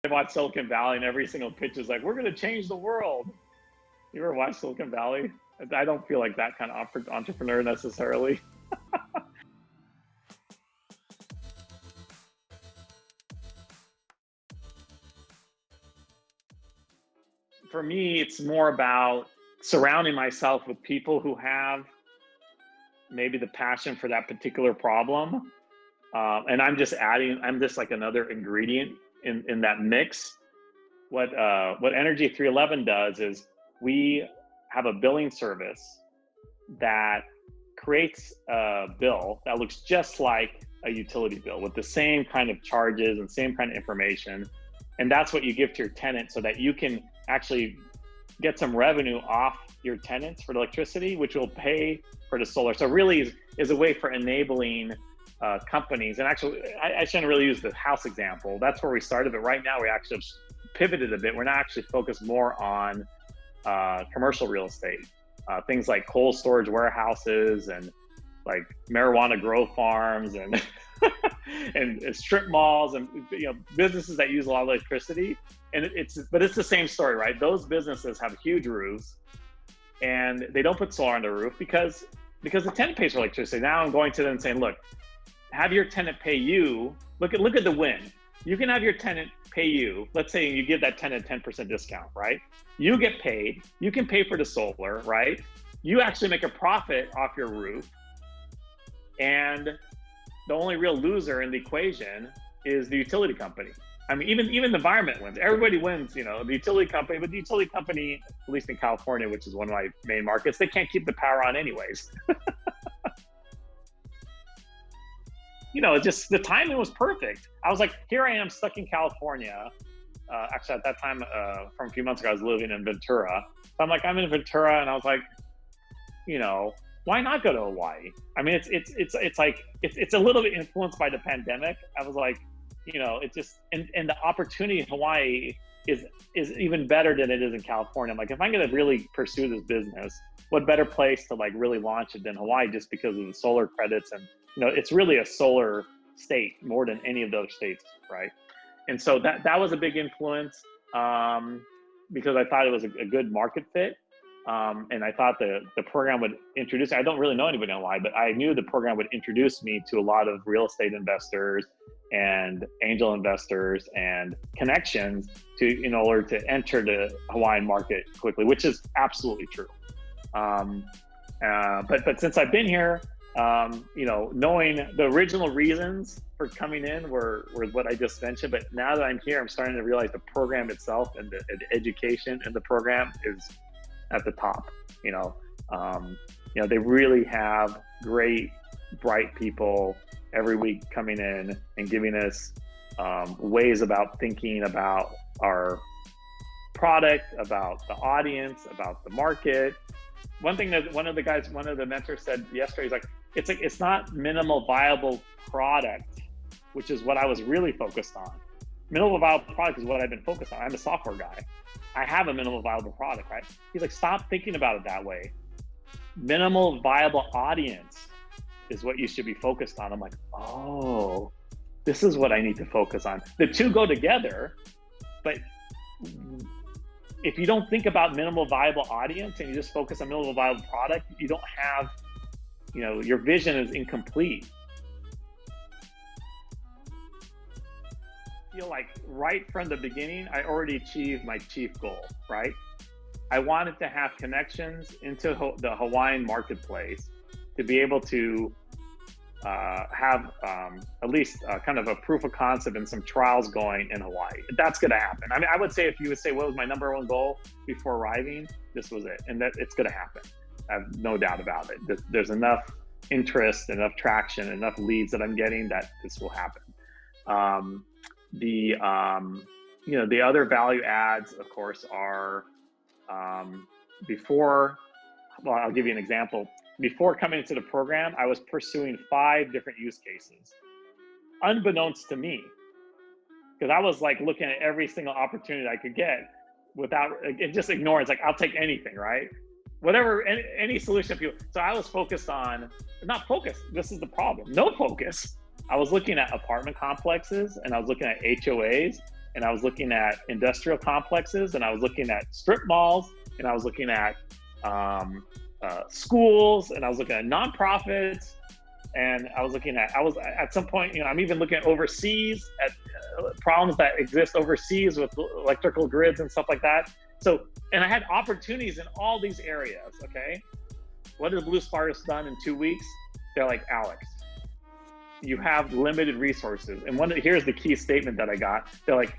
I watch Silicon Valley and every single pitch is like, we're going to change the world. You ever watch Silicon Valley? I don't feel like that kind of entrepreneur necessarily. For me, it's more about surrounding myself with people who have maybe the passion for that particular problem. And I'm just like another ingredient in that mix. What Energy 311 does is we have a billing service that creates a bill that looks just like a utility bill with the same kind of charges and same kind of information. And that's what you give to your tenant so that you can actually get some revenue off your tenants for the electricity, which will pay for the solar. So really is a way for enabling companies. And actually, I shouldn't really use the house example. That's where we started, but right now we actually have pivoted a bit. We're not actually focused more on commercial real estate. Things like cold storage warehouses and like marijuana grow farms and and strip malls and businesses that use a lot of electricity. And it's the same story, right? Those businesses have huge roofs and they don't put solar on the roof because the tenant pays for electricity. Now I'm going to them and saying, look, have your tenant pay you. Look at the win. You can have your tenant pay you. Let's say you give that tenant 10% discount, right? You get paid. You can pay for the solar, right? You actually make a profit off your roof. And the only real loser in the equation is the utility company. I mean, even the environment wins. Everybody wins, the utility company, but the utility company, at least in California, which is one of my main markets, they can't keep the power on anyways. Just the timing was perfect. I was like, here I am stuck in California. Actually, at that time, from a few months ago, I was living in Ventura. So I'm in Ventura, and I was like, why not go to Hawaii? I mean, it's a little bit influenced by the pandemic. I was like, it's just, and the opportunity in Hawaii is even better than it is in California. I'm like, if I'm going to really pursue this business, what better place to like really launch it than Hawaii, just because of the solar credits. And, it's really a solar state more than any of those states. Right. And so that was a big influence, because I thought it was a good market fit. And I thought the program would introduce, I don't really know anybody in Hawaii, but I knew the program would introduce me to a lot of real estate investors and angel investors and connections in order to enter the Hawaiian market quickly, which is absolutely true. But since I've been here, knowing the original reasons for coming in were what I just mentioned, but now that I'm here, I'm starting to realize the program itself and the education in the program is at the top. They really have great, bright people every week coming in and giving us ways about thinking about our product, about the audience, about the market. One thing that one of the mentors said yesterday is like, it's not minimal viable product, which is what I was really focused on. Minimal viable product is what I've been focused on. I'm a software guy. I have a minimal viable product, right? He's like, stop thinking about it that way. Minimal viable audience is what you should be focused on. I'm like, oh, this is what I need to focus on. The two go together, but if you don't think about minimal viable audience and you just focus on minimal viable product, you don't have, your vision is incomplete. I feel like right from the beginning, I already achieved my chief goal, right? I wanted to have connections into the Hawaiian marketplace to be able to have at least kind of a proof of concept and some trials going in Hawaii. That's going to happen. I mean, I would say if you would say, what was my number one goal before arriving, this was it. And that it's going to happen. I have no doubt about it. There's enough interest, enough traction, enough leads that I'm getting that this will happen. The other value adds, of course, are I'll give you an example. Before coming into the program, I was pursuing 5 different use cases, unbeknownst to me, because I was like looking at every single opportunity I could get without just ignoring. It's like, I'll take anything, right? Whatever, any solution. So I was focused on, not focused, this is the problem, no focus. I was looking at apartment complexes and I was looking at HOAs and I was looking at industrial complexes, and I was looking at strip malls, and I was looking at schools, and I was looking at nonprofits, and I was at some point, I'm even looking at overseas at problems that exist overseas with electrical grids and stuff like that. So, and I had opportunities in all these areas. Okay, what has Blue Spartus done in 2 weeks? They're like, Alex, you have limited resources. And here's the key statement that I got. They're like,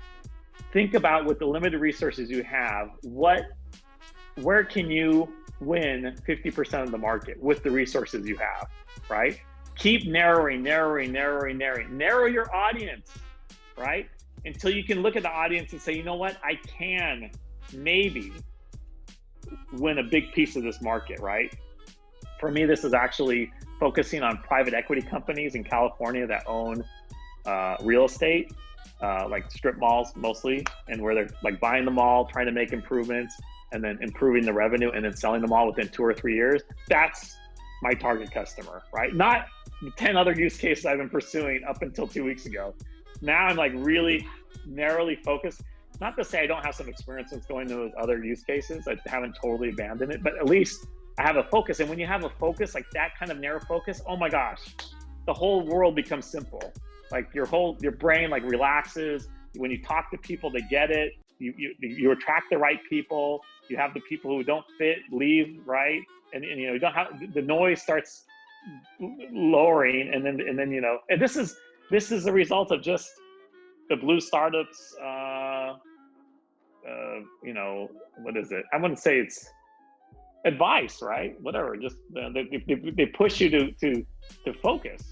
think about with the limited resources you have, where can you win 50% of the market with the resources you have, right? Keep narrowing. Narrow your audience, right? Until you can look at the audience and say, you know what, I can maybe win a big piece of this market, right? For me, this is actually focusing on private equity companies in California that own real estate, like strip malls mostly, and where they're like buying the mall, trying to make improvements, and then improving the revenue, and then selling the mall within 2 or 3 years. That's my target customer, right? Not the 10 other use cases I've been pursuing up until 2 weeks ago. Now I'm like really narrowly focused. Not to say I don't have some experience with going to those other use cases. I haven't totally abandoned it, but at least I have a focus. And when you have a focus, like that kind of narrow focus, oh my gosh, the whole world becomes simple. Like your brain like relaxes. When you talk to people, they get it. You attract the right people. You have the people who don't fit leave, right? And you don't have, the noise starts lowering, and then and this is a result of just the Blue Startups. What is it? I wouldn't say it's advice, right? Whatever. Just they push you to focus.